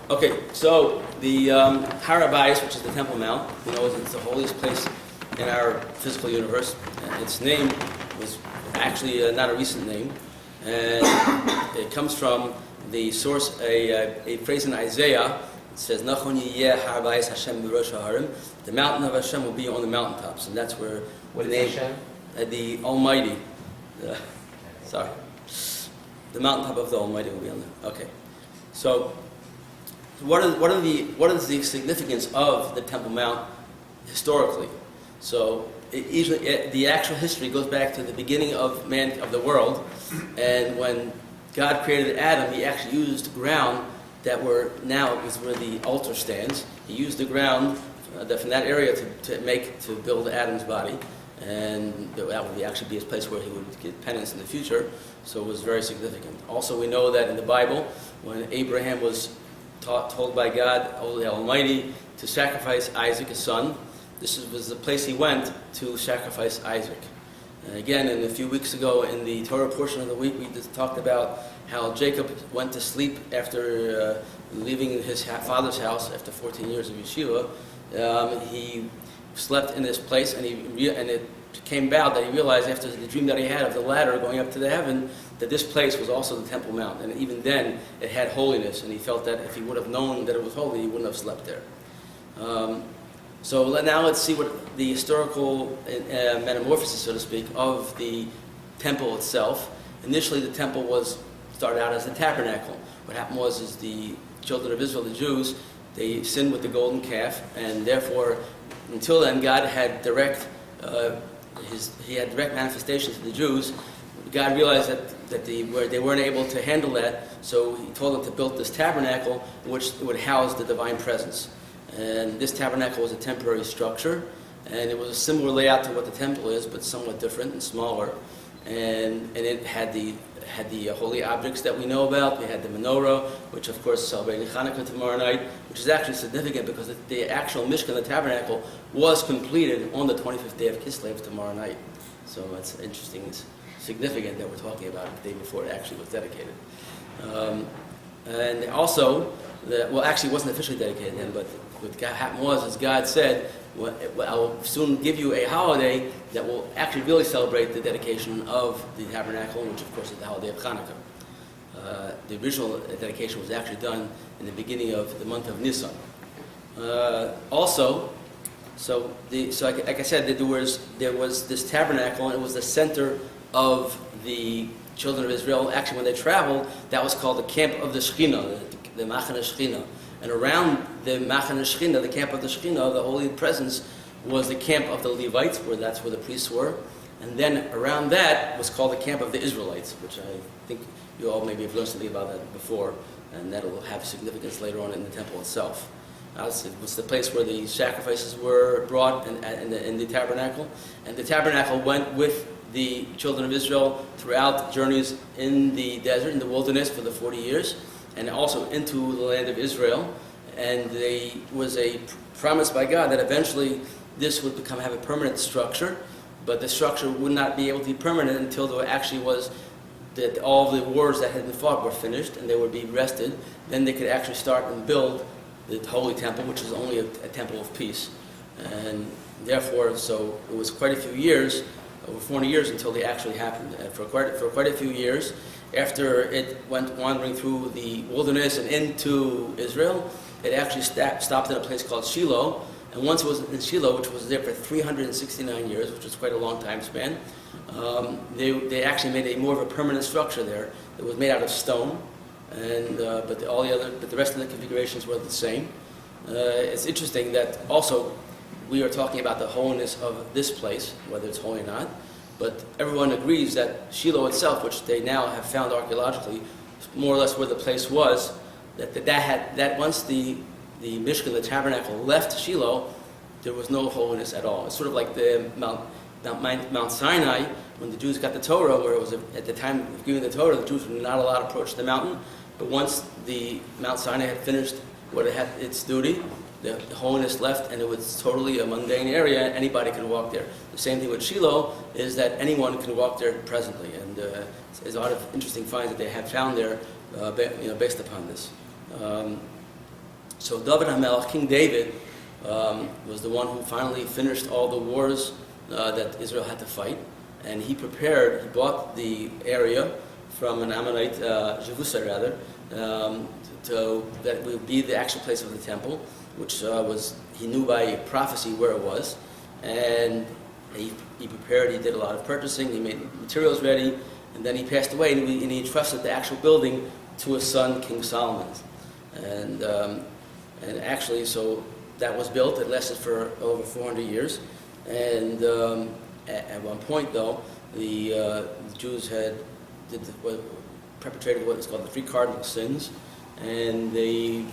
Okay, so the Har HaBayis, which is the Temple Mount, it's the holiest place in our physical universe. And its name was actually not a recent name, and it comes from the source, a phrase in Isaiah. It says, "Nachon yiyeh Har HaBayis Hashem b'rosh haharim." The mountain of Hashem will be on the mountaintops, and that's where What the is name, Hashem? the Almighty. Sorry, the mountaintop of the Almighty will be on there. Okay, so. What is the significance of the Temple Mount historically? So the actual history goes back to the beginning of the world, and when God created Adam, He actually used ground that now is where the altar stands. He used the ground from that area to build Adam's body, and that would actually be his place where he would get penance in the future. So it was very significant. Also, we know that in the Bible, when Abraham was told by God, the Almighty, to sacrifice Isaac, his son, this was the place he went to sacrifice Isaac. And again, a few weeks ago in the Torah portion of the week, we just talked about how Jacob went to sleep after leaving his father's house after 14 years of yeshiva. He slept in this place, and it came about that he realized after the dream that he had of the ladder going up to the heaven, that this place was also the Temple Mount, and even then it had holiness, and he felt that if he would have known that it was holy, he wouldn't have slept there. So now let's see what the historical metamorphosis, so to speak, of the temple itself. Initially, the temple started out as a tabernacle. What happened was the children of Israel, the Jews, they sinned with the golden calf, and therefore, until then, God had direct manifestations to the Jews. God realized that they weren't able to handle that, so He told them to build this tabernacle, which would house the divine presence. And this tabernacle was a temporary structure, and it was a similar layout to what the temple is, but somewhat different and smaller. And it had the holy objects that we know about. We had the menorah, which of course is celebrating Hanukkah tomorrow night, which is actually significant because the actual Mishkan, the tabernacle, was completed on the 25th day of Kislev tomorrow night. So it's interesting. It's significant that we're talking about it the day before it actually was dedicated. And also, actually it wasn't officially dedicated then, but what happened was God said, I will soon give you a holiday that will actually really celebrate the dedication of the tabernacle, which of course is the holiday of Hanukkah. The original dedication was actually done in the beginning of the month of Nisan. Like I said, there was this tabernacle, and it was the center of the children of Israel. Actually, when they traveled, that was called the camp of the Shekhinah, the Machane Shekhinah. And around the Machane Shekhinah, the camp of the Shekhinah, the holy presence, was the camp of the Levites, that's where the priests were. And then around that was called the camp of the Israelites, which I think you all maybe have learned something about that before, and that will have significance later on in the temple itself. It was the place where the sacrifices were brought in the tabernacle, and the tabernacle went with the children of Israel throughout journeys in the desert, in the wilderness for the 40 years, and also into the land of Israel. And there was a promise by God that eventually this would have a permanent structure, but the structure would not be able to be permanent until there actually was that all the wars that had been fought were finished and they would be rested. Then they could actually start and build the holy temple, which is only a temple of peace. And therefore, so it was quite a few years, over 40 years, until they actually happened. And for quite a few years, after it went wandering through the wilderness and into Israel, it actually stopped in a place called Shiloh. And once it was in Shiloh, which was there for 369 years, which was quite a long time span, they actually made more of a permanent structure there. It was made out of stone, and but the rest of the configurations were the same. It's interesting that also we are talking about the holiness of this place, whether it's holy or not. But everyone agrees that Shiloh itself, which they now have found archaeologically, more or less where the place was, that once the Mishkan, the tabernacle, left Shiloh, there was no holiness at all. It's sort of like the Mount Sinai, when the Jews got the Torah, where it was at the time of giving the Torah, the Jews were not allowed to approach the mountain. But once the Mount Sinai had finished what it had its duty, the holiness left, and it was totally a mundane area. Anybody can walk there. The same thing with Shiloh is that anyone can walk there presently, and there's a lot of interesting finds that they have found there, based upon this. So David HaMelech, King David, was the one who finally finished all the wars that Israel had to fight, and he bought the area from an Ammonite, Jevusa rather, that would be the actual place of the temple, which he knew by prophecy where it was, and he prepared, he did a lot of purchasing, he made materials ready, and then he passed away, and he entrusted the actual building to his son, King Solomon. And actually, so that was built, it lasted for over 400 years, and at one point, though, the Jews perpetrated what is called the three cardinal sins, and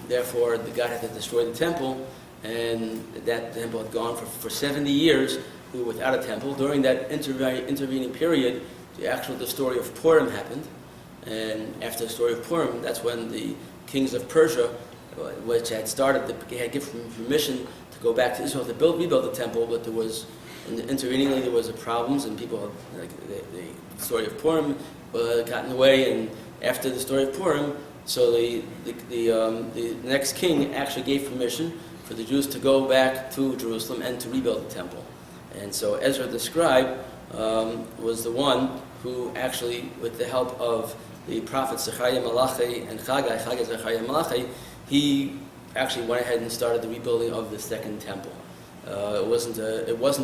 therefore God had to destroy the temple, and that temple had gone for 70 years. We were without a temple. During that intervening period, the story of Purim happened, and after the story of Purim, that's when the kings of Persia, which had given permission to go back to Israel to rebuild the temple, but interveningly there was problems, and people, the story of Purim got in the way, and after the story of Purim, so the next king actually gave permission for the Jews to go back to Jerusalem and to rebuild the temple. And so Ezra the scribe was the one who actually, with the help of the prophets Zechariah Malachi and Chagai Zechariah Malachi, he actually went ahead and started the rebuilding of the second temple. It wasn't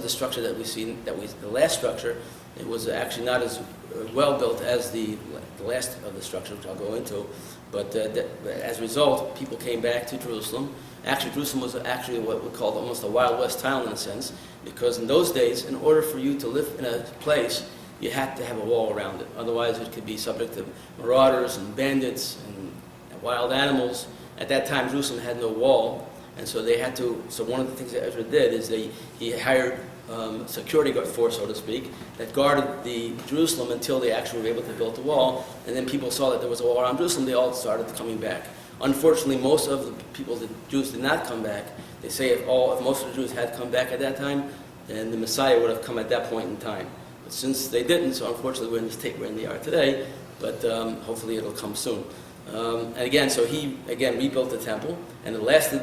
the structure that we've seen, the last structure. It was actually not as well built as the last of the structure, which I'll go into. But as a result, people came back to Jerusalem. Actually, Jerusalem was actually what we called almost a Wild West town in a sense, because in those days, in order for you to live in a place, you had to have a wall around it. Otherwise, it could be subject to marauders and bandits and wild animals. At that time, Jerusalem had no wall, and so they had to. So one of the things that Ezra did is he hired security guard force, so to speak, that guarded the Jerusalem until they actually were able to build the wall. And then people saw that there was a wall around Jerusalem. They all started coming back. Unfortunately, most of the Jews did not come back. They say if most of the Jews had come back at that time, then the Messiah would have come at that point in time. But since they didn't, so unfortunately we're in the state where they are today. But hopefully it'll come soon. And again, so he rebuilt the temple, and it lasted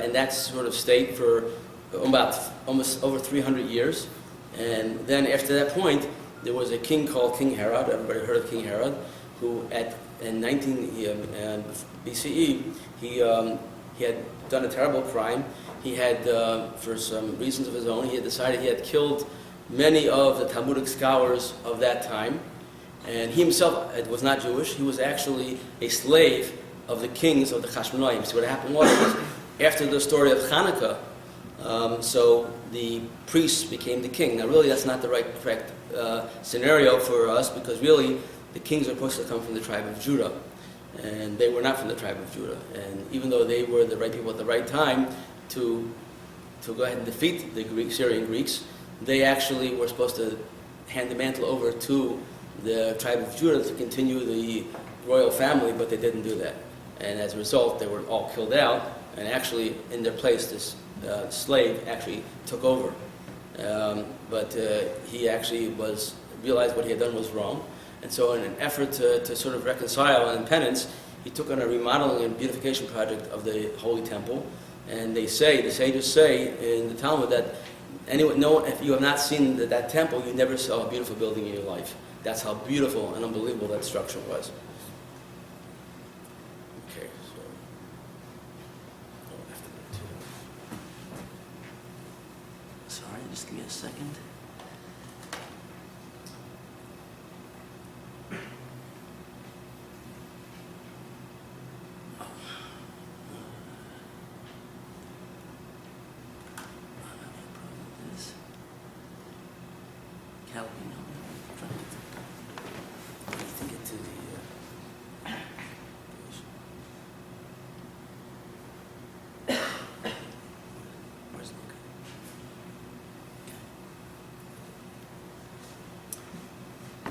in that sort of state for about almost over 300 years. And then after that point, there was a king called King Herod. Everybody heard of King Herod, who in 19 BCE, he had done a terrible crime. He had, for some reasons of his own, he had decided he had killed many of the Talmudic scholars of that time. And he himself was not Jewish. He was actually a slave of the kings of the Hashmonaim. So what happened was after the story of Hanukkah, so the priests became the king. Now really that's not the correct scenario for us, because really the kings are supposed to come from the tribe of Judah. And they were not from the tribe of Judah. And even though they were the right people at the right time to go ahead and defeat the Syrian Greeks, they actually were supposed to hand the mantle over to the tribe of Judah to continue the royal family, but they didn't do that. And as a result, they were all killed out, and actually in their place this slave actually took over. But he actually realized what he had done was wrong. And so in an effort to sort of reconcile and penance, he took on a remodeling and beautification project of the Holy Temple. And the sages say in the Talmud that if you have not seen that temple, you never saw a beautiful building in your life. That's how beautiful and unbelievable that structure was. Okay, so after that too. Sorry, just give me a second.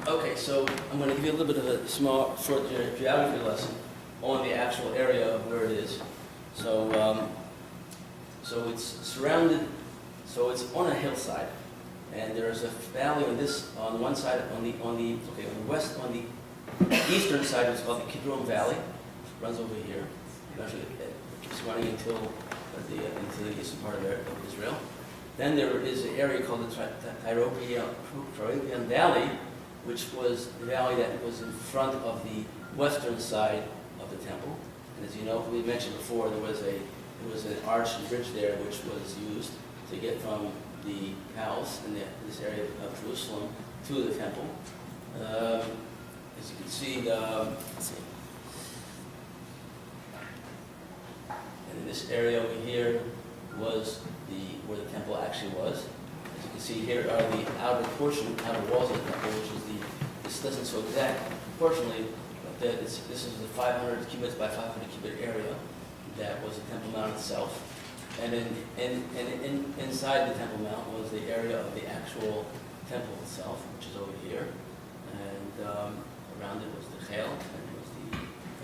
Okay, so I'm going to give you a little bit of a short geography lesson on the actual area of where it is. So, so it's surrounded. So it's on a hillside, and there's a valley on one side, on the west, on the eastern side, it's called the Kidron Valley. It runs over here. Actually, running into the eastern part of Israel. Then there is an area called the Tyropian Valley, which was the valley that was in front of the western side of the temple. And as you know, we mentioned before, there was an arch and bridge there which was used to get from the house in this area of Jerusalem to the temple. As you can see, and in this area over here was where the temple actually was. As you can see, here are the outer walls of the temple, this doesn't so exact proportionally, but this is the 500 cubits by 500 cubit area that was the Temple Mount itself. And inside the Temple Mount was the area of the actual temple itself, which is over here. And around it was the Chaim, and it was the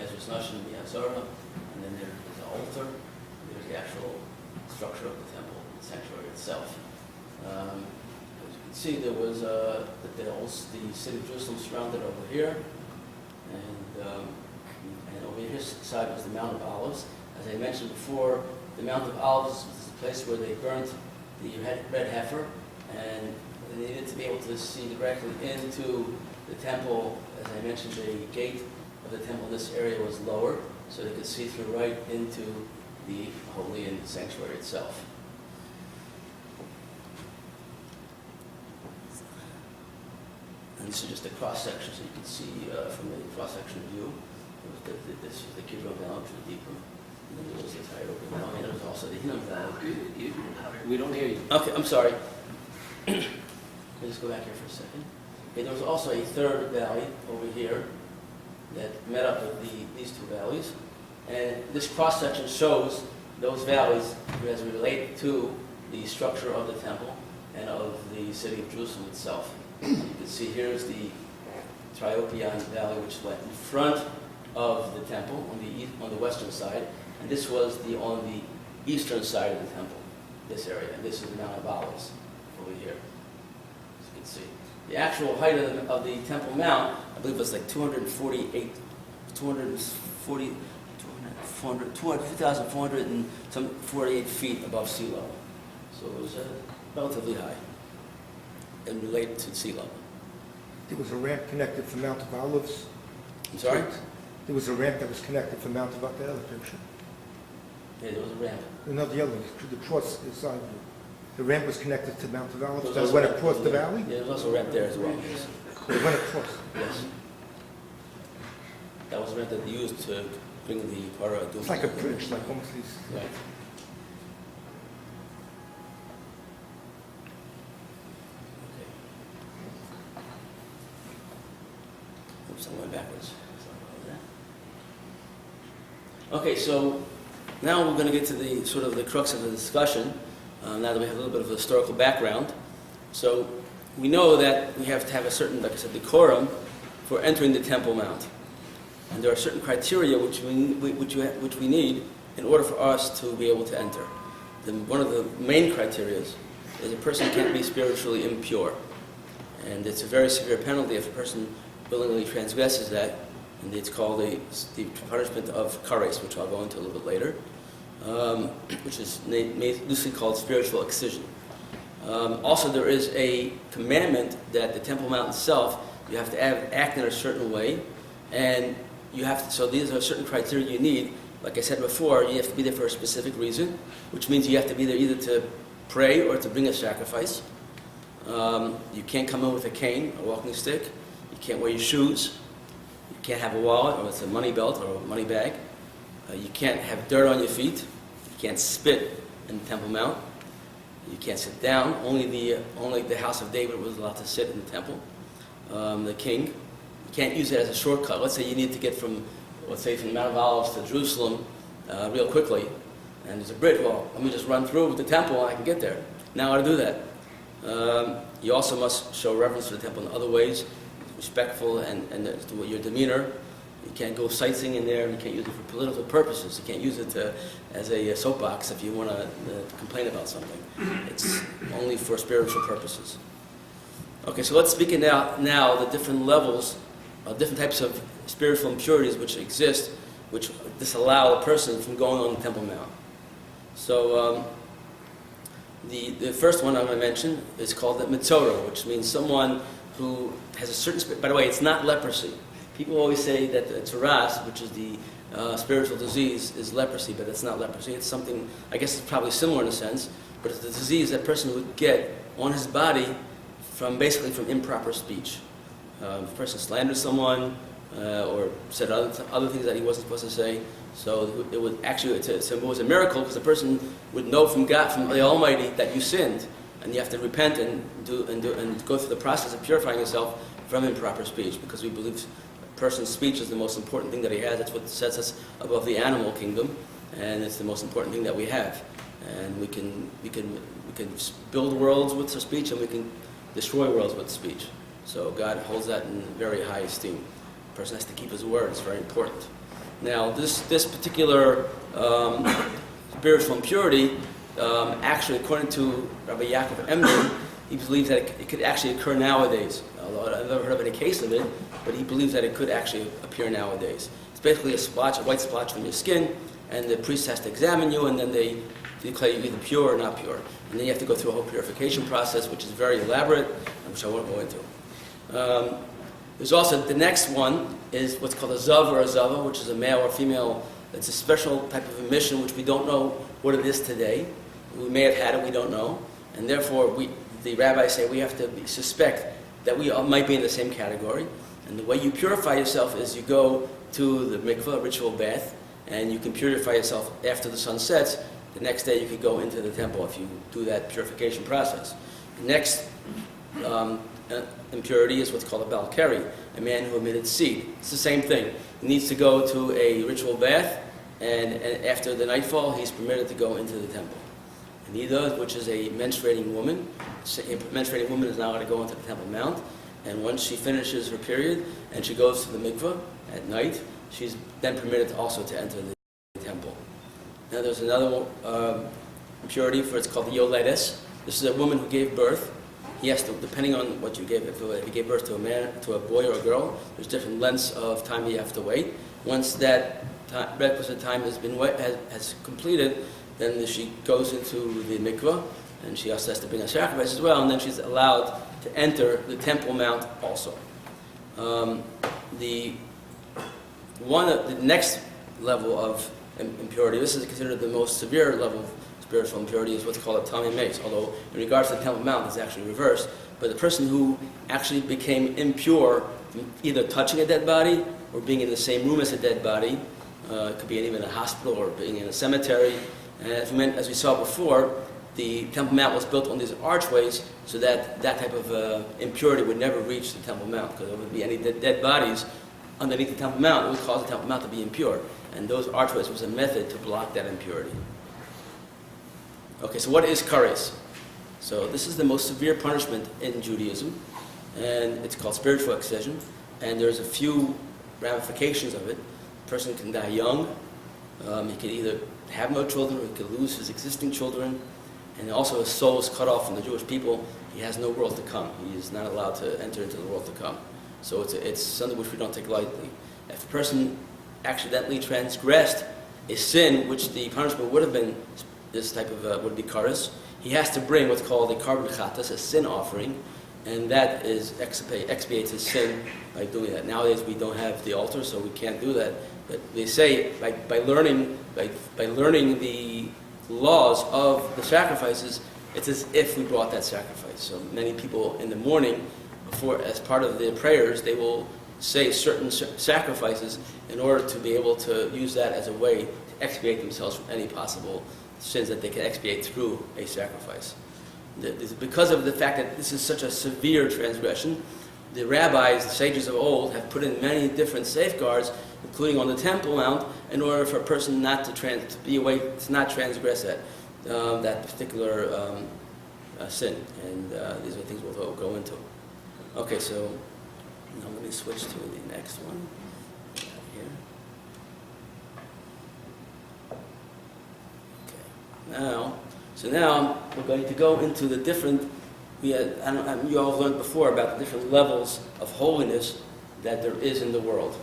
Ezra's Nashon, the Azara, and then there was the altar. There's the actual structure of the temple, the sanctuary itself. As you can see, there was the city of Jerusalem surrounded over here, and over here side was the Mount of Olives. As I mentioned before, the Mount of Olives was the place where they burnt the red heifer, and they needed to be able to see directly into the temple. As I mentioned, the gate of the temple in this area was lower, so they could see through right into the holy and sanctuary itself. And this is just a cross-section, so you can see from the cross-section view, this was the Kidron Valley, which was deeper. And then there was the Tyropian Valley, and there was also the Hinnom Valley. We don't hear you. Okay, I'm sorry. Let me just go back here for a second. Okay, there was also a third valley over here that met up with these two valleys. And this cross-section shows those valleys as we relate to the structure of the temple and of the city of Jerusalem itself. You can see here's the Triopian Valley, which went in front of the temple on the western side, and this was on the eastern side of the temple, this area, and this is the Mount of Olives over here, as you can see. The actual height of the Temple Mount, I believe, was like 2,448 feet above sea level. So it was relatively high and related to sea level. There was a ramp connected from Mount of Olives. I'm sorry? There was a ramp that was connected from Mount of Olives, the other picture. Yeah, there was a ramp. No, the other one, the cross side view. The ramp was connected to Mount of Olives. There was That also went a ramp across the there. valley? Yeah, there was also a ramp there as well. It went across. Yes. That was a ramp that they used to bring the Parah. It's like a bridge, like almost these. Right. Oops, I went backwards. Sorry about that. Okay, so now we're going to get to the sort of the crux of the discussion. Now that we have a little bit of a historical background, so we know that we have to have a certain, like I said, decorum for entering the Temple Mount, and there are certain criteria which we need in order for us to be able to enter. One of the main criteria is a person can't be spiritually impure, and it's a very severe penalty if a person willingly transgresses that, and it's called the punishment of kares, which I'll go into a little bit later, which is loosely called spiritual excision. Also, there is a commandment that the Temple Mount itself, you have to act in a certain way, and you have to, so these are certain criteria you need. Like I said before, you have to be there for a specific reason, which means you have to be there either to pray or to bring a sacrifice. You can't come in with a cane, a walking stick. You can't wear your shoes. You can't have a wallet, or it's a money belt or a money bag. You can't have dirt on your feet. You can't spit in the Temple Mount. You can't sit down. Only the house of David was allowed to sit in the temple. The king. You can't use it as a shortcut. Let's say you need to get from the Mount of Olives to Jerusalem real quickly, and there's a bridge. Well, let me just run through the temple and I can get there. Now how to do that? You also must show reverence to the temple in other ways, respectful and to your demeanor. You can't go sightseeing in there. You can't use it for political purposes. You can't use it as a soapbox if you want to complain about something. It's only for spiritual purposes. Okay, so let's speak now the different levels, different types of spiritual impurities which exist which disallow a person from going on the Temple Mount. So the first one I'm going to mention is called the Mitzorah, which means someone who has a certain spirit. By the way, it's not leprosy. People always say that the tzaras, which is the spiritual disease, is leprosy, but it's not leprosy. It's something, I guess it's probably similar in a sense, but it's the disease that person would get on his body from improper speech. If a person slandered someone or said other things that he wasn't supposed to say, so it would actually, it was a miracle because the person would know from God, from the Almighty, that you sinned, and you have to repent and go through the process of purifying yourself from improper speech, because we believe a person's speech is the most important thing that he has. That's what sets us above the animal kingdom, and it's the most important thing that we have. And we can build worlds with our speech, and we can destroy worlds with speech. So God holds that in very high esteem. A person has to keep his word. It's very important. Now, this particular spiritual impurity, actually, according to Rabbi Yaakov Emden, he believes that it could actually occur nowadays. Although I've never heard of any case of it, but he believes that it could actually appear nowadays. It's basically a white splotch from your skin, and the priest has to examine you, and then they declare you either pure or not pure. And then you have to go through a whole purification process, which is very elaborate, which I won't go into. There's also, the next one is what's called a zav or a zava, which is a male or female. It's a special type of emission, which we don't know what it is today. We may have had it, we don't know. And therefore, the rabbis say we have to suspect that we might be in the same category. And the way you purify yourself is you go to the mikveh, ritual bath, and you can purify yourself after the sun sets. The next day you could go into the temple if you do that purification process. The next impurity is what's called a balkari, a man who emitted seed. It's the same thing. He needs to go to a ritual bath, and after the nightfall, he's permitted to go into the temple. And Nida, which is a menstruating woman. A menstruating woman is now going to go into the Temple Mount, and once she finishes her period and she goes to the mikveh at night, she's then permitted also to enter the temple. Now there's another impurity for it's called the yoledes. This is a woman who gave birth. He has to, depending on what you gave, if he gave birth to a man, to a boy or a girl, there's different lengths of time you have to wait. Once that requisite time has completed, then she goes into the mikveh, and she also has to bring a sacrifice as well, and then she's allowed to enter the Temple Mount also. The next level of impurity, this is considered the most severe level of spiritual impurity, is what's called a Tamei Meis, although in regards to the Temple Mount, it's actually reversed. But the person who actually became impure from either touching a dead body or being in the same room as a dead body, it could be even in a hospital or being in a cemetery. And as we saw before, the Temple Mount was built on these archways so that that type of impurity would never reach the Temple Mount, because there would be any dead bodies underneath the Temple Mount. It would cause the Temple Mount to be impure. And those archways was a method to block that impurity. Okay, so what is kares? So this is the most severe punishment in Judaism, and it's called spiritual excision, and there's a few ramifications of it. A person can die young, he can either have no children, or he could lose his existing children, and also his soul is cut off from the Jewish people. He has no world to come. He is not allowed to enter into the world to come. So it's something which we don't take lightly. If a person accidentally transgressed a sin, which the punishment would have been this type of would be kares, he has to bring what's called a korban chatas, a sin offering, and that is expiates his sin by doing that. Nowadays we don't have the altar, so we can't do that. But they say by learning the laws of the sacrifices, it's as if we brought that sacrifice. So many people in the morning, before as part of their prayers, they will say certain sacrifices in order to be able to use that as a way to expiate themselves from any possible sins that they can expiate through a sacrifice. Because of the fact that this is such a severe transgression, the rabbis, the sages of old, have put in many different safeguards, including on the Temple Mount, in order for a person not to be away, to not transgress that particular sin. And these are things we'll go into. Okay, so now let me switch to the next one. Here. Okay. Now we're going to go into the different. You all learned before about the different levels of holiness that there is in the world,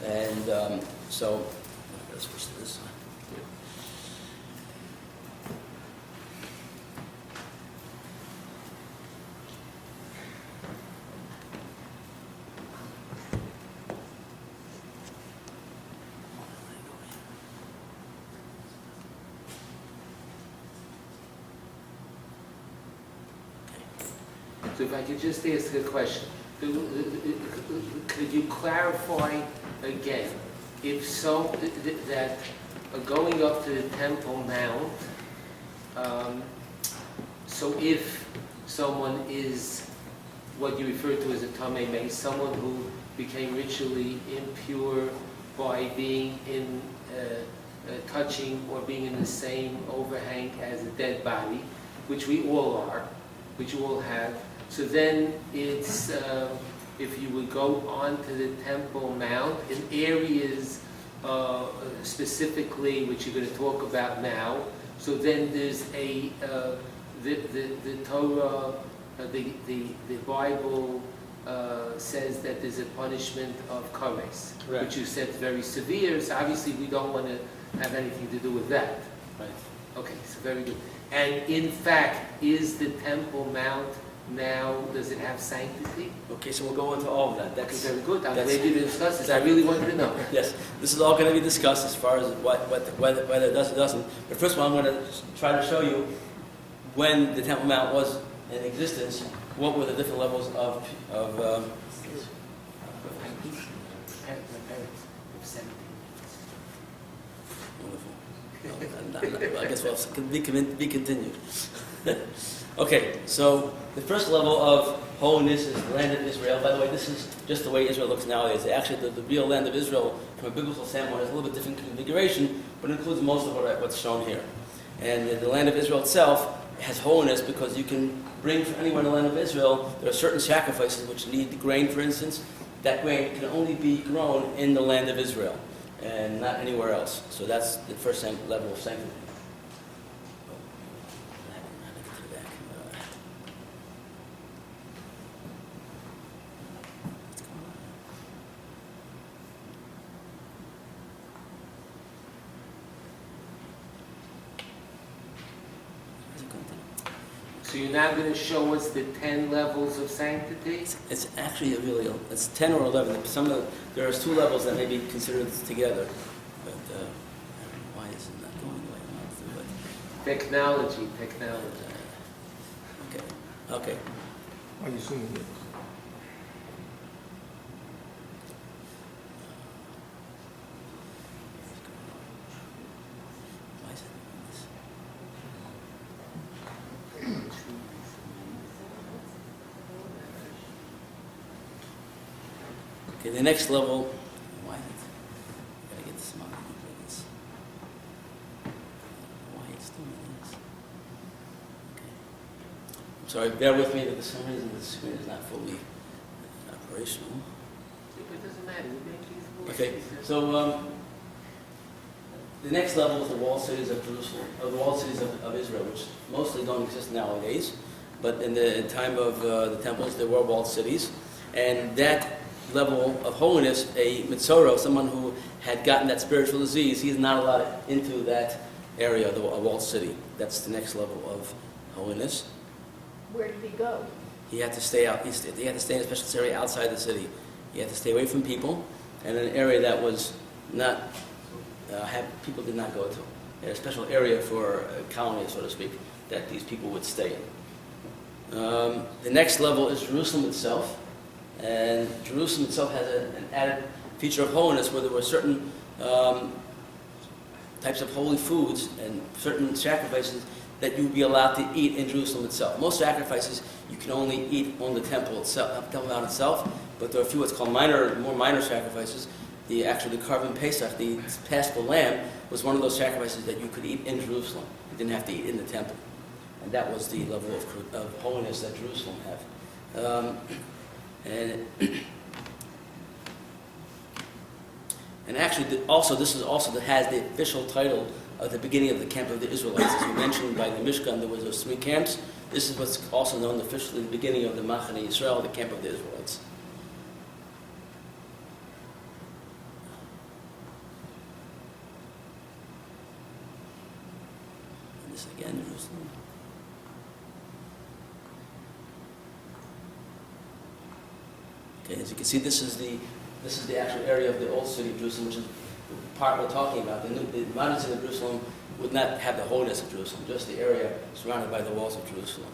and so switch to this side. So if I could just ask a question, could you clarify again, if so, that going up to the Temple Mount, so if someone is what you refer to as a Tamei Mei, someone who became ritually impure by being in, touching or being in the same overhang as a dead body, which we all are, which you all have, so then it's, if you would go onto the Temple Mount in areas specifically, which you're going to talk about now, so then there's a, the Torah, the Bible says that there's a punishment of kares, which you said is very severe, so obviously we don't want to have anything to do with that. Right. Okay, so very good. And in fact, is the Temple Mount now, does it have sanctity? Okay, so we'll go into all of that. Okay, That's very good. I'm that's- ready to discuss this. I really wanted to know. Yes, this is all going to be discussed as far as whether it does or doesn't. But first of all, I'm going to try to show you when the Temple Mount was in existence, what were the different levels of wonderful. I guess we'll be continued. Okay, so the first level of holiness is the land of Israel. By the way, this is just the way Israel looks nowadays. Actually, the real land of Israel, from a biblical standpoint, has a little bit different configuration, but includes most of what's shown here. And the land of Israel itself has holiness because you can bring from anywhere in the land of Israel, there are certain sacrifices which need grain, for instance. That grain can only be grown in the land of Israel and not anywhere else. So that's the first level of sanctity. So you're now going to show us the 10 levels of sanctity? It's actually it's 10 or 11. There's 2 levels that may be considered together. But I don't know why is it not going the way I want to. Technology. Okay. Are you zooming in? Why is it doing this? Okay, the next level. Why is it? I gotta get this mounted like this. Why it's doing this? Okay. I'm sorry, bear with me, but for some reason the screen is not fully operational. It doesn't matter. We make these rules. Okay, so the next level is the walled cities of Jerusalem, the walled cities of Israel, which mostly don't exist nowadays, but in the time of the temples, there were walled cities, and that level of holiness, a mitzora, someone who had gotten that spiritual disease, he is not allowed into that area, the walled city. That's the next level of holiness. Where did he go? He had to stay out. He had to stay in a special area outside the city. He had to stay away from people, and in an area that was not people did not go to. They had a special area for a colony, so to speak, that these people would stay in. The next level is Jerusalem itself, and Jerusalem itself has an added feature of holiness where there were certain types of holy foods and certain sacrifices that you would be allowed to eat in Jerusalem itself. Most sacrifices you can only eat on the temple itself, Temple Mount itself, but there are a few what's called more minor sacrifices. The Karban Pesach, the Paschal Lamb, was one of those sacrifices that you could eat in Jerusalem. You didn't have to eat in the temple. And that was the level of holiness that Jerusalem had. And actually, this has the official title of the beginning of the camp of the Israelites. As we mentioned by the Mishkan, there was those 3 camps. This is what's also known officially the beginning of the Machane Yisrael, the camp of the Israelites. This again, Jerusalem. Okay, as you can see, this is the actual area of the old city of Jerusalem, which is the part we're talking about. The modern city of Jerusalem would not have the holiness of Jerusalem, just the area surrounded by the walls of Jerusalem.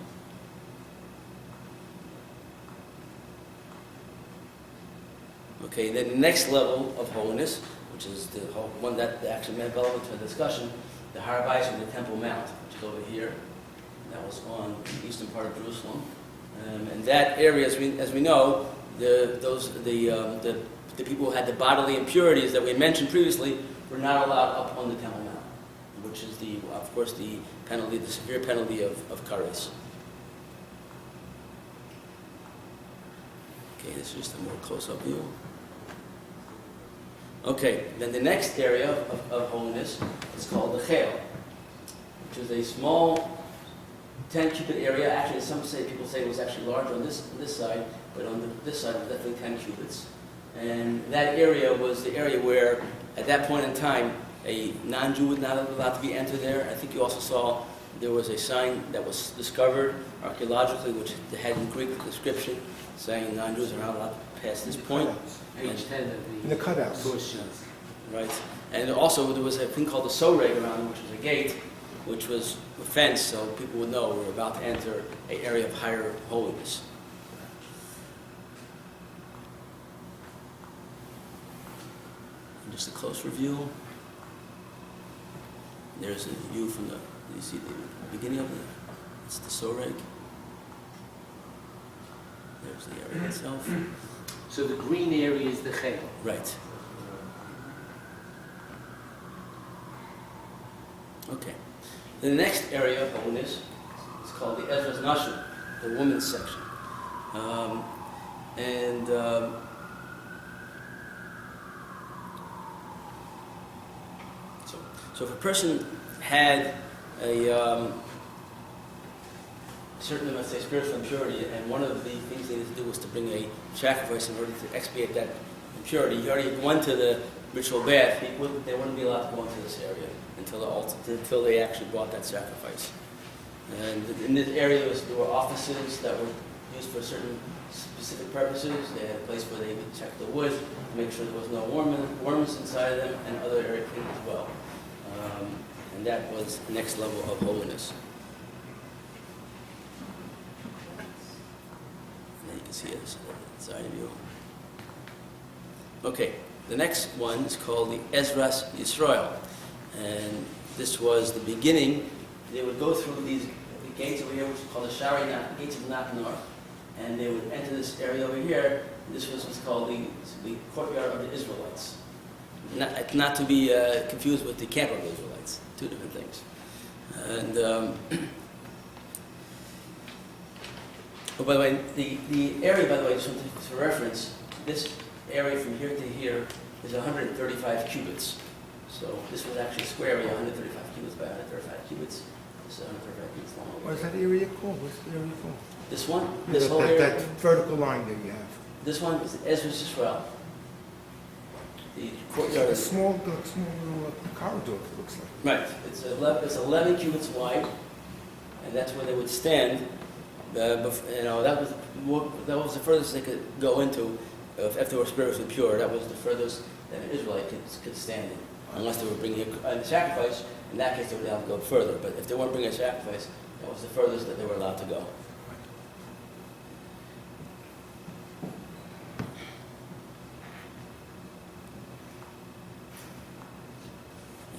Okay, then the next level of holiness, which is the one that actually made relevant to the discussion, the Har Bayis, or the Temple Mount, which is over here. That was on the eastern part of Jerusalem, and that area, as we know, the people who had the bodily impurities that we mentioned previously were not allowed up on the Temple Mount, which is of course, the penalty, the severe penalty of kares. Okay, this is just a more close-up view. Okay, then the next area of holiness is called the Chel, which is a small 10-cubit area. Actually, people say it was actually larger on this side, but on this side it was definitely 10 cubits. And that area was the area where, at that point in time, a non-Jew was not allowed to be entered there. I think you also saw there was a sign that was discovered archaeologically, which had in Greek description saying non-Jews are not allowed to pass this point. Page 10 of In the cutouts. source sheets. Right. And also there was a thing called the soreg around it, which was a gate, which was a fence, so people would know we're about to enter an area of higher holiness. And just a close review. There's a view from you see the beginning of it's the soreg. There's the area itself. So the green area is the Chel. Right. Okay. The next area of holiness is called the Ezra's Nashim, the women's section. So if a person had a certain, let's say, spiritual impurity, and one of the things they needed to do was to bring a sacrifice in order to expiate that impurity. He already went to the ritual bath. They wouldn't be allowed to go into this area until the altar, until they actually brought that sacrifice. And in this area, there were offices that were used for certain specific purposes. They had a place where they would check the wood to make sure there was no worms inside of them, and other area things as well. And that was the next level of holiness. You can see it as a side view. Okay, the next one is called the Ezras Yisrael, and this was the beginning. They would go through the gates over here, which is called the Shari Gates of Natnor, and they would enter this area over here. This was what's called the courtyard of the Israelites. Not to be confused with the camp of the Israelites. Two different things. And oh, by the way, the area, by the way, just for reference, this area from here to here is 135 cubits. So this was actually a square area, 135 cubits by 135 cubits. This is 135 cubits long. What is that area called? What's the area called? This one? This whole that, area? that vertical line that you have. This one is Ezra's Yisrael. The courtyard. A small little corridor, it looks like. Right. It's 11 cubits wide, and that's where they would stand. That was the furthest they could go into if they were spiritually pure. That was the furthest that an Israelite could stand in, unless they were bringing a sacrifice. In that case, they would be able to go further. But if they weren't bringing a sacrifice, that was the furthest that they were allowed to go.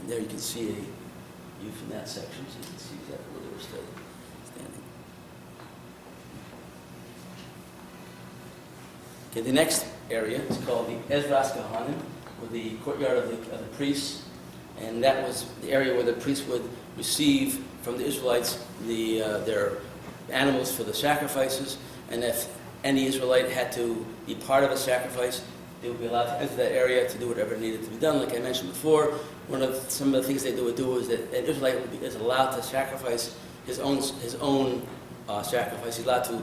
And there you can see a view from that section, so you can see exactly where they were standing. Okay, the next area is called the Ezras Kohanim, or the courtyard of the priests, and that was the area where the priests would receive from the Israelites their animals for the sacrifices, and if any Israelite had to be part of a sacrifice, they would be allowed to enter that area to do whatever needed to be done. Like I mentioned before, some of the things they would do is that an Israelite is allowed to sacrifice his own sacrifice. He's allowed to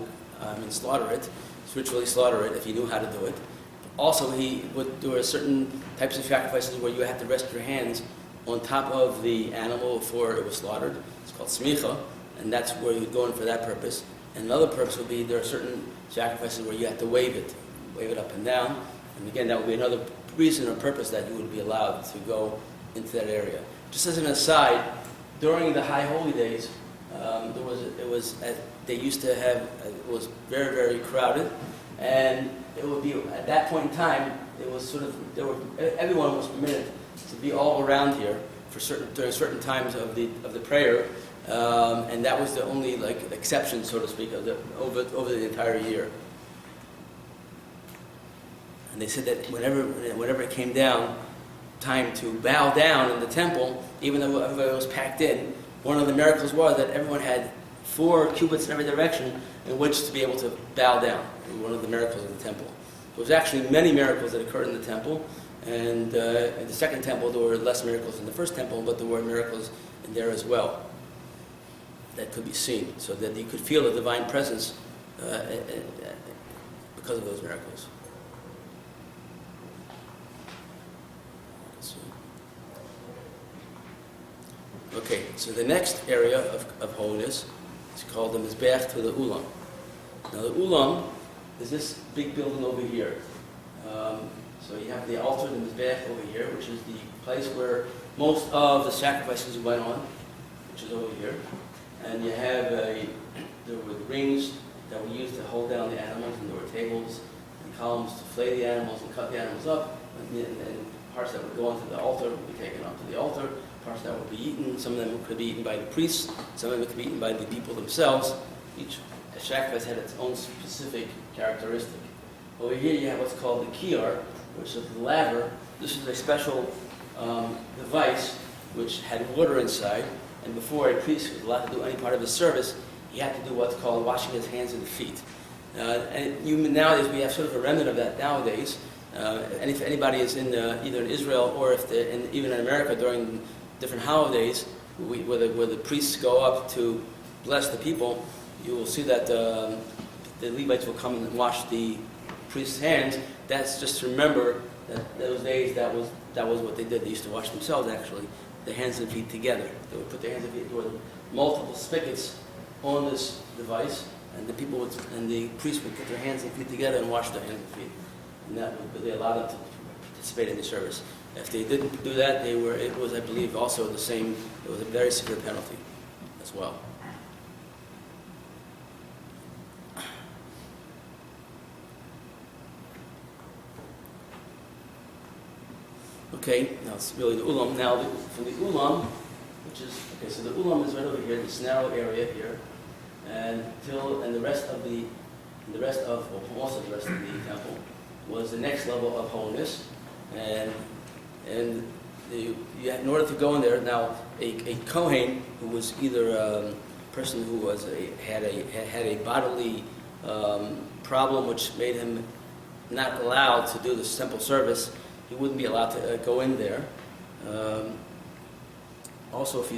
slaughter it, ritually slaughter it if he knew how to do it. Also, there were certain types of sacrifices where you had to rest your hands on top of the animal before it was slaughtered. It's called smicha, and that's where you'd go in for that purpose. And another purpose would be there are certain sacrifices where you have to wave it up and down. And again, that would be another reason or purpose that you would be allowed to go into that area. Just as an aside, during the high holy days, they used to have, it was very, very crowded, and it would be, at that point in time, it was sort of, everyone was permitted to be all around here during certain times of the prayer, and that was the only exception, so to speak, over the entire year. And they said that whenever it came down, time to bow down in the temple, even though everybody was packed in, one of the miracles was that everyone had 4 cubits in every direction in which to be able to bow down. One of the miracles of the temple. There was actually many miracles that occurred in the temple, and in the second temple there were less miracles than the first temple, but there were miracles in there as well that could be seen, so that you could feel the divine presence because of those miracles. Okay, so the next area of holiness is called the Mizbeach to the Ulam. Now the Ulam is this big building over here. So you have the altar, the Mizbeach over here, which is the place where most of the sacrifices went on, which is over here. And you have there were the rings that were used to hold down the animals, and there were tables and columns to flay the animals and cut the animals up, and parts that would go onto the altar would be taken onto the altar. Parts that would be eaten, some of them could be eaten by the priests, some of them could be eaten by the people themselves. Each sacrifice had its own specific characteristic. Over here you have what's called the kiyar, which is the laver. This is a special device which had water inside, and before a priest was allowed to do any part of his service, he had to do what's called washing his hands and feet. Nowadays we have sort of a remnant of that nowadays. And if anybody is in either in Israel or even in America during different holidays, where the priests go up to bless the people, you will see that the Levites will come and wash the priest's hands. That's just to remember that those days that was what they did. They used to wash themselves, actually, their hands and feet together. They would put their hands and feet, there were multiple spigots on this device, and the priests would put their hands and feet together and wash their hands and feet. And that would be allowed them to participate in the service. If they didn't do that, it was, I believe, also the same, it was a very severe penalty as well. Okay, now it's really the ulam. Now, from the ulam, which is, okay, so the ulam is right over here, this narrow area here, and the rest of most of the rest of the temple was the next level of holiness, and in order to go in there, now a kohen who was either a person who had a bodily problem which made him not allowed to do the simple service, he wouldn't be allowed to go in there. Also, if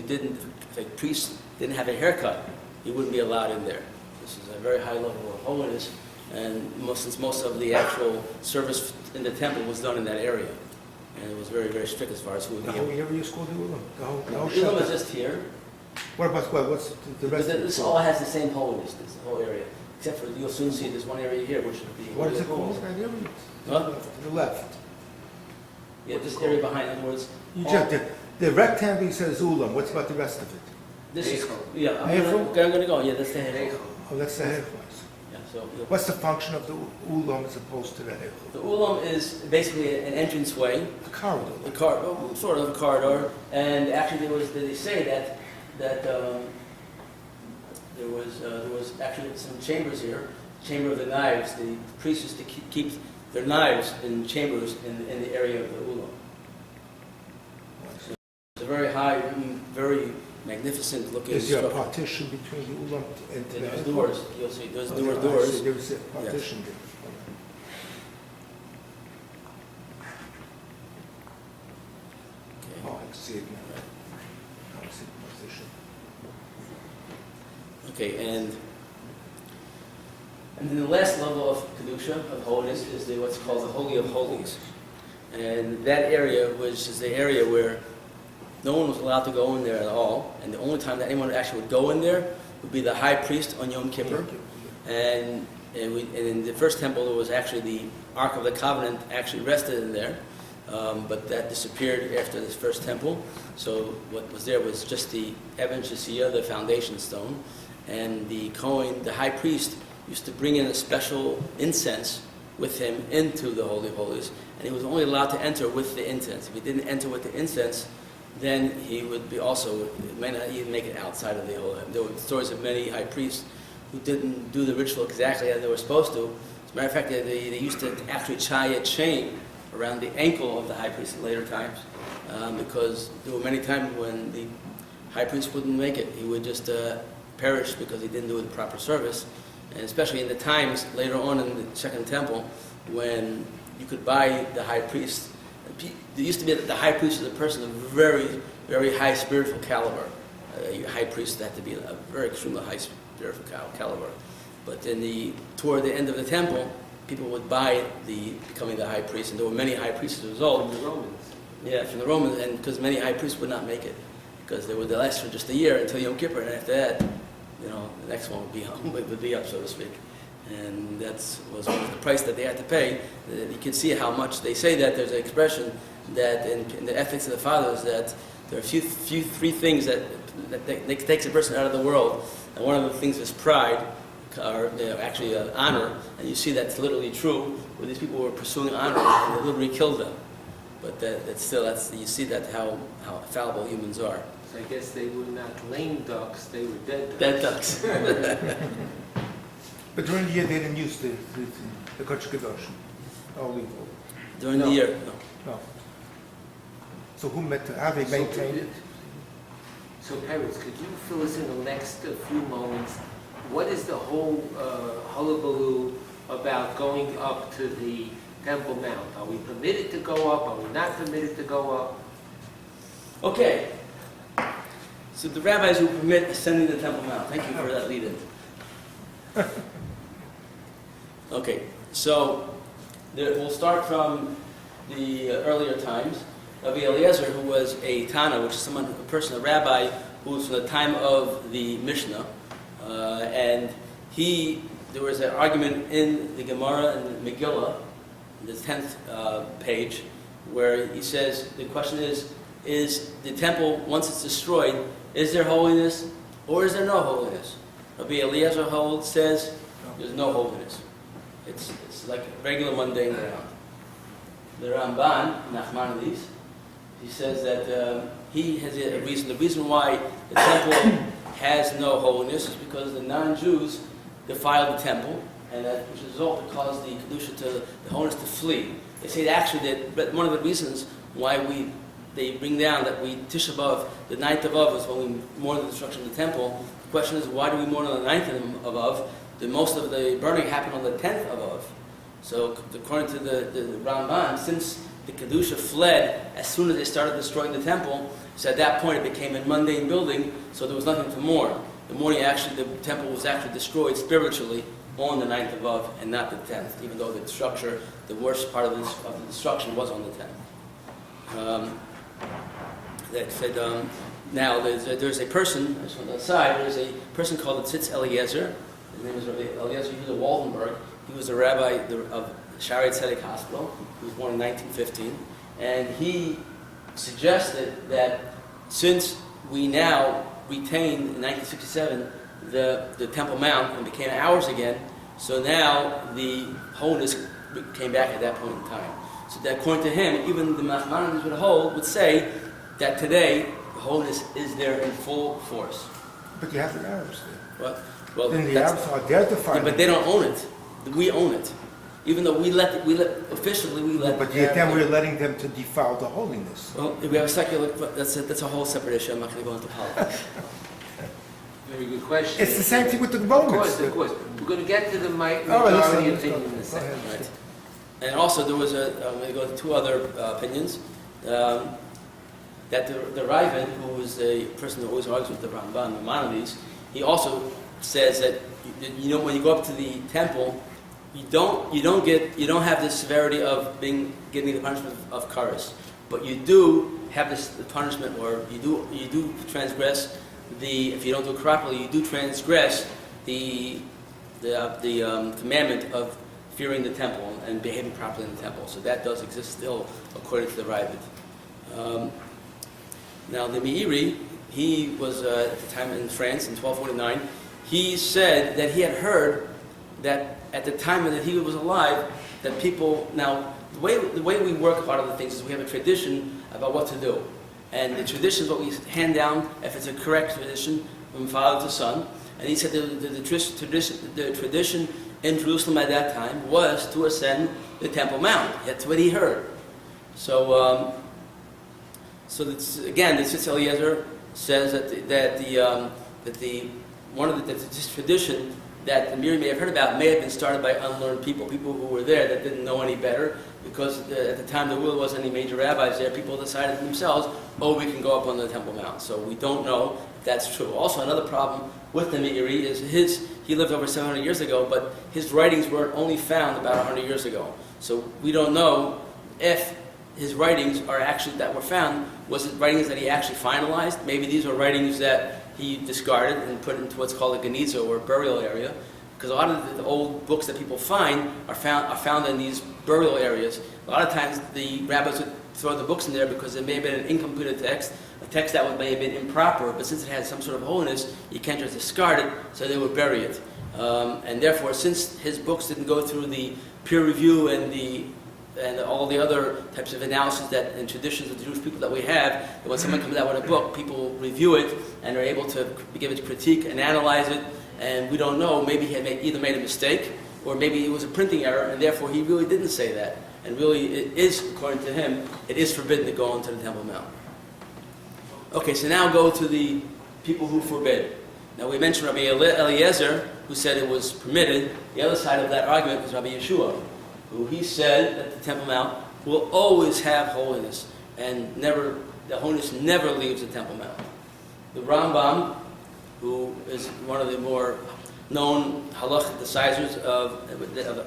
a priest didn't have a haircut, he wouldn't be allowed in there. This is a very high level of holiness. And since most of the actual service in the temple was done in that area, and it was very, very strict as far as who would be able. The whole area is called the Ulam? The whole Ulam is just here. What's the rest of it? This all has the same holiness, this whole area. Except for, you'll soon see there's one area here which would be... What is it called? Huh? To the left. Yeah, this area behind, in other words... The rectangle says Ulam. What's about the rest of it? This is... Yeah, I'm Heichel? going to go. Yeah, that's the Heichel. Oh, that's the Heichel. Yeah, so... What's the function of the Ulam as opposed to the Heichel? The Ulam is basically an entranceway. A corridor. Sort of a corridor, and actually they say that there was actually some chambers here, chamber of the knives. The priests used to keep their knives in chambers in the area of the Ulam. So it's a very high, very magnificent looking Is there a structure. partition between the Ulam and the There's Heichel? doors. You'll see there's Oh, doors. There's a partition there. Okay. Oh, I see it now. I see the partition. Okay, and then the last level of kedusha, of holiness, is what's called the Holy of Holies, and that area, which is the area where no one was allowed to go in there at all, and the only time that anyone actually would go in there would be the high priest on Yom Kippur. And in the first temple, there was actually the Ark of the Covenant actually rested in there, but that disappeared after this first temple. So what was there was just the Eben Shesiyah, the foundation stone, and the Kohen, the high priest, used to bring in a special incense with him into the Holy of Holies, and he was only allowed to enter with the incense. If he didn't enter with the incense, then he would be also, may not even make it outside of the Holy. There were stories of many high priests who didn't do the ritual exactly as they were supposed to. As a matter of fact, they used to actually tie a chain around the ankle of the high priest in later times, because there were many times when the high priest wouldn't make it. He would just perish because he didn't do the proper service. And especially in the times later on in the Second Temple, when you could buy the high priest. There used to be the high priest was a person of very, very high spiritual caliber. A high priest had to be a very extremely high spiritual caliber. But toward the end of the temple, people would buy becoming the high priest, and there were many high priests as a result. From the Romans. Yeah, from the Romans, and because many high priests would not make it, because they would last for just a year until Yom Kippur, and after that, the next one would be up, so to speak. And that was the price that they had to pay. You can see how much they say that. There's an expression that in the ethics of the fathers that there are three things that takes a person out of the world, and one of the things is pride, or actually honor, and you see that's literally true. Where these people were pursuing honor, and they literally killed them. But you see that how fallible humans are. So I guess they were not lame ducks; they were dead ducks. Dead ducks. But during the year they didn't use the Kodesh Kadosh, only During the year, no. no. So how they maintained it? So Peretz, could you fill us in the next few moments? What is the whole hullabaloo about going up to the Temple Mount? Are we permitted to go up? Are we not permitted to go up? Okay. So the rabbis who permit ascending the Temple Mount. Thank you for that lead-in. Okay, so we'll start from the earlier times. Rabbi Eliezer, who was a Tana, which is a rabbi who was from the time of the Mishnah, and there was an argument in the Gemara and the Megillah, the 10th page, where he says the question is the temple, once it's destroyed, is there holiness or is there no holiness? Rabbi Eliezer says there's no holiness. It's like regular mundane ground. The Ramban, Nachmanides, he says that he has a reason. The reason why the temple has no holiness is because the non-Jews defiled the temple, and that which result caused the kedusha the holiness to flee. They say actually that one of the reasons why they bring down that we Tisha B'Av, the 9th of Av, is when we mourn the destruction of the temple. The question is, why do we mourn on the 9th of Av? Most of the burning happened on the 10th of Av. So according to the Ramban, since the Kedusha fled as soon as they started destroying the temple, so at that point it became a mundane building, so there was nothing to mourn. The temple was actually destroyed spiritually on the 9th of Av and not the 10th, even though the structure, the worst part of the destruction was on the 10th. That said, now there's a person, just on the side, there's a person called Tzitz Eliezer. His name is Rabbi Eliezer Yehuda Waldenberg. He was a rabbi of Shaarei Tzedek Hospital. He was born in 1915. And he suggested that since we now retained, in 1967, the Temple Mount and became ours again, so now the holiness came back at that point in time. So that according to him, even the Nachmanides would say that today the holiness is there in full force. But you have the Arabs there. Well, then the Arabs are there to find but they don't own it. We own it. Even though officially we let. But yet then we're letting them to defile the holiness. Well, we have a secular. That's a whole separate issue. I'm not going to go into politics. Very good question. It's the same thing with the Romans. Of course. We're going to get to the majority let's opinion go. in a second. Right. And also there was I'm going to go to two other opinions. That the Levin, who is a person who always argues with the Ramban, Maimonides, he also says that when you go up to the temple, you don't have the severity of getting the punishment of kares, but you do have this punishment, or you do transgress if you don't do it properly, you do transgress the commandment of fearing the temple and behaving properly in the temple. So that does exist still, according to the Ravid. Now the Meiri, he was at the time in France in 1249. He said that he had heard that at the time that he was alive, that people, now the way we work a lot of the things is we have a tradition about what to do. And the tradition is what we hand down, if it's a correct tradition, from father to son. And he said the tradition in Jerusalem at that time was to ascend the Temple Mount. That's what he heard. So again, the Tzitz Eliezer says that this tradition that the Meiri may have heard about may have been started by unlearned people who were there that didn't know any better, because at the time there really wasn't any major rabbis there. People decided themselves, we can go up on the Temple Mount. So we don't know if that's true. Also, another problem with the Meiri is he lived over 700 years ago, but his writings were only found about 100 years ago. So we don't know if his writings that were found, was it writings that he actually finalized? Maybe these are writings that he discarded and put into what's called a geniza, or burial area, because a lot of the old books that people find are found in these burial areas. A lot of times the rabbis would throw the books in there because it may have been an incomplete text, a text that may have been improper, but since it had some sort of holiness, you can't just discard it, so they would bury it. And therefore, since his books didn't go through the peer review and all the other types of analysis and traditions of the Jewish people that we have, that when someone comes out with a book, people review it and are able to give it critique and analyze it, and we don't know, maybe he had either made a mistake, or maybe it was a printing error, and therefore he really didn't say that. And really, it is, according to him, it is forbidden to go onto the Temple Mount. Okay, so now go to the people who forbid. Now we mentioned Rabbi Eliezer, who said it was permitted. The other side of that argument was Rabbi Yeshua, who he said that the Temple Mount will always have holiness, and the holiness never leaves the Temple Mount. The Rambam, who is one of the more known halachic decisors of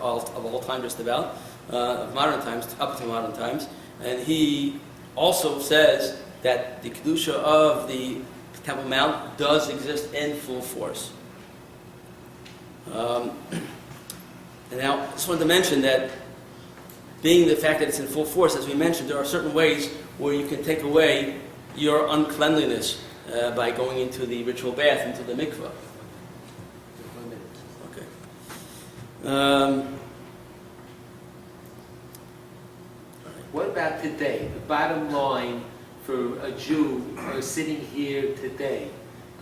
all time, just about, of modern times, up to modern times, and he also says that the Kedusha of the Temple Mount does exist in full force. And now, I just wanted to mention that being the fact that it's in full force, as we mentioned, there are certain ways where you can take away your uncleanliness by going into the ritual bath, into the mikveh. Okay. What about today? The bottom line for a Jew sitting here today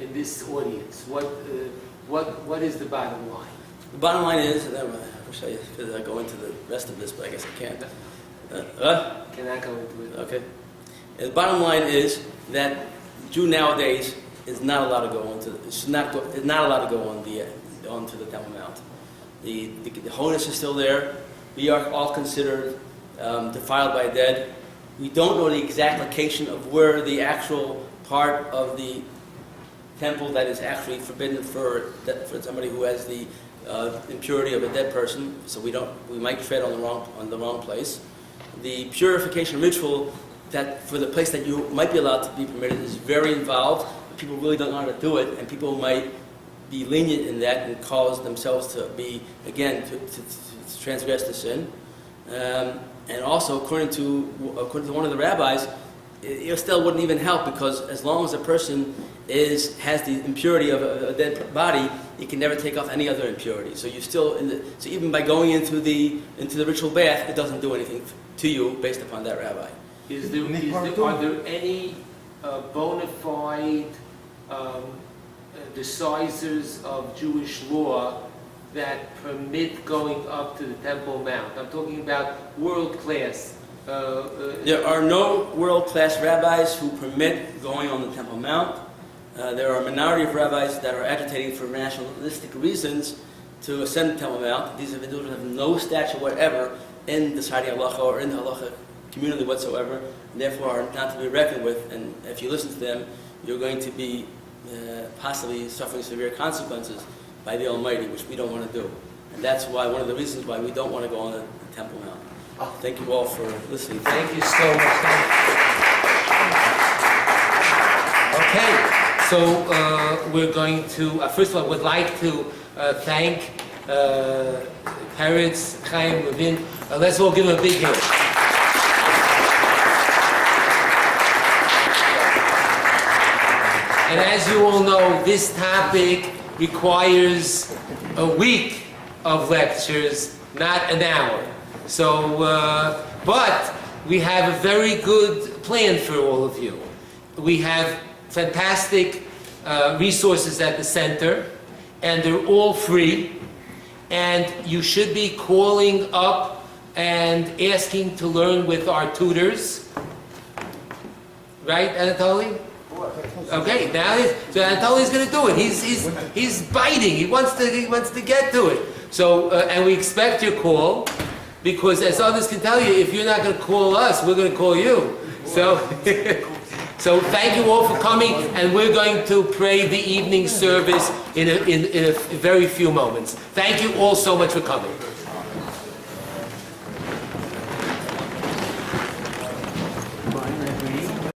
in this audience, what is the bottom line? The bottom line is, and I wish I could go into the rest of this, but I guess I can't. Cannot go into it. Okay. And the bottom line is that Jew nowadays is not allowed to go onto the Temple Mount. The holiness is still there. We are all considered defiled by dead. We don't know the exact location of where the actual part of the temple that is actually forbidden for somebody who has the impurity of a dead person. So we might tread on the wrong place. The purification ritual that for the place that you might be allowed to be permitted is very involved. People really don't know how to do it, and people might be lenient in that and cause themselves to be, again, to transgress the sin. And also, according to one of the rabbis, it still wouldn't even help, because as long as a person has the impurity of a dead body, he can never take off any other impurity. So you still so even by going into the ritual bath, it doesn't do anything to you based upon that rabbi. Are there any bona fide decisors of Jewish law that permit going up to the Temple Mount? I'm talking about world class. There are no world-class rabbis who permit going on the Temple Mount. There are a minority of rabbis that are agitating for nationalistic reasons to ascend the Temple Mount. These individuals have no stature whatever in deciding halacha or in the halacha community whatsoever, and therefore are not to be reckoned with. And if you listen to them, you're going to be possibly suffering severe consequences by the Almighty, which we don't want to do. And that's why one of the reasons why we don't want to go on the Temple Mount. Thank you all for listening. Thank you so much. Okay, so we're going to, first of all, would like to thank Peretz, Chaim, Levin. Let's all give them a big hand. And as you all know, this topic requires a week of lectures, not an hour. So, but we have a very good plan for all of you. We have fantastic resources at the center, and they're all free. And you should be calling up and asking to learn with our tutors. Right, Anatoly? Okay, now so Anatoly's going to do it. He's biting. He wants to get to it. So and we expect your call, because as others can tell you, if you're not going to call us, we're going to call you. So so thank you all for coming, and we're going to pray the evening service in a very few moments. Thank you all so much for coming.